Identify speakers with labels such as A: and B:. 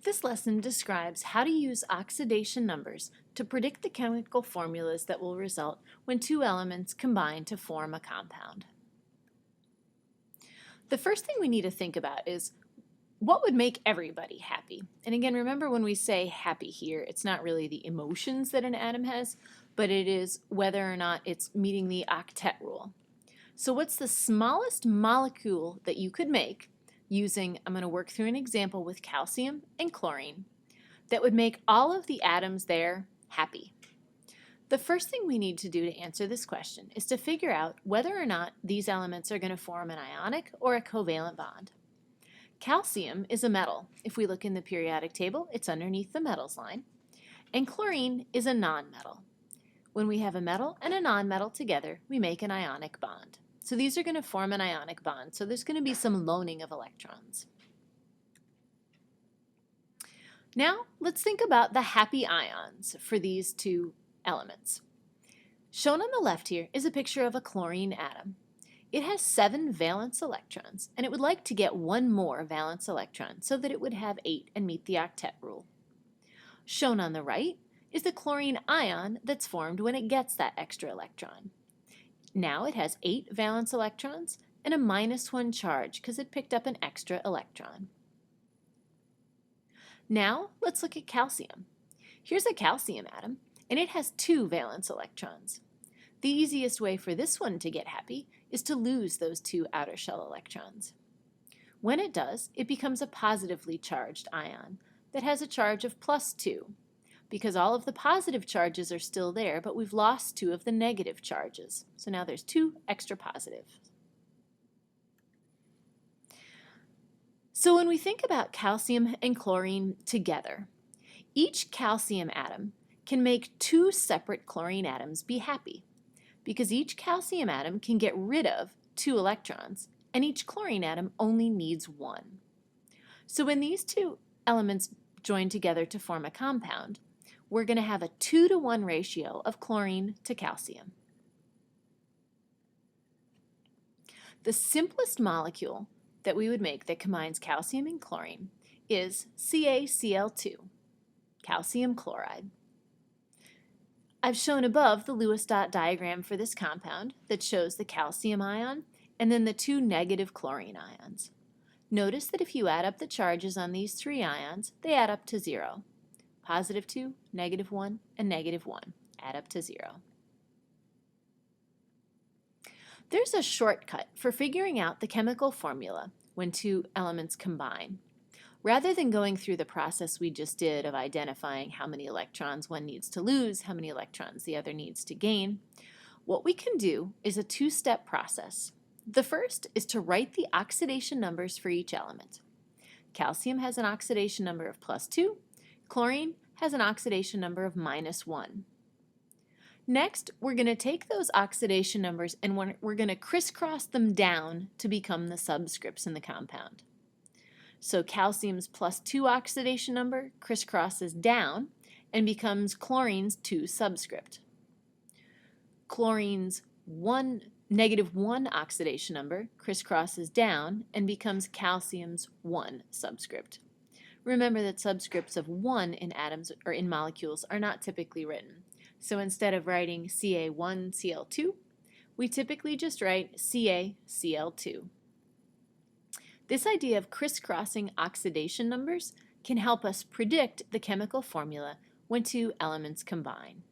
A: This lesson describes how to use oxidation numbers to predict the chemical formulas that will result when two elements combine to form a compound. The first thing we need to think about is what would make everybody happy? And again, remember when we say happy here, it's not really the emotions that an atom has, but it is whether or not it's meeting the octet rule. So what's the smallest molecule that you could make using, I'm going to work through an example with calcium and chlorine, that would make all of the atoms there happy? The first thing we need to do to answer this question is to figure out whether or not these elements are going to form an ionic or a covalent bond. Calcium is a metal. If we look in the periodic table, it's underneath the metals line. And chlorine is a nonmetal. When we have a metal and a nonmetal together, we make an ionic bond. So these are going to form an ionic bond, so there's going to be some loaning of electrons. Now, let's think about the happy ions for these two elements. Shown on the left here is a picture of a chlorine atom. It has 7 valence electrons, and it would like to get one more valence electron so that it would have 8 and meet the octet rule. Shown on the right is the chlorine ion that's formed when it gets that extra electron. Now it has 8 valence electrons and a -1 charge because it picked up an extra electron. Now let's look at calcium. Here's a calcium atom, and it has 2 valence electrons. The easiest way for this one to get happy is to lose those 2 outer shell electrons. When it does, it becomes a positively charged ion that has a charge of +2, because all of the positive charges are still there, but we've lost 2 of the negative charges. So now there's 2 extra positives. So when we think about calcium and chlorine together, each calcium atom can make 2 separate chlorine atoms be happy, because each calcium atom can get rid of 2 electrons, and each chlorine atom only needs 1. So when these 2 elements join together to form a compound, we're going to have a 2-to-1 ratio of chlorine to calcium. The simplest molecule that we would make that combines calcium and chlorine is CaCl2, calcium chloride. I've shown above the Lewis dot diagram for this compound that shows the calcium ion and then the 2 negative chlorine ions. Notice that if you add up the charges on these 3 ions, they add up to 0. +2, -1, and -1 add up to 0. There's a shortcut for figuring out the chemical formula when 2 elements combine. Rather than going through the process we just did of identifying how many electrons one needs to lose, how many electrons the other needs to gain, what we can do is a 2-step process. The first is to write the oxidation numbers for each element. Calcium has an oxidation number of +2, chlorine has an oxidation number of -1. Next, we're going to take those oxidation numbers and we're going to crisscross them down to become the subscripts in the compound. So calcium's +2 oxidation number crisscrosses down and becomes chlorine's 2 subscript. Chlorine's -1 oxidation number crisscrosses down and becomes calcium's 1 subscript. Remember that subscripts of 1 in atoms or in molecules are not typically written. So instead of writing Ca1Cl2, we typically just write CaCl2. This idea of crisscrossing oxidation numbers can help us predict the chemical formula when 2 elements combine.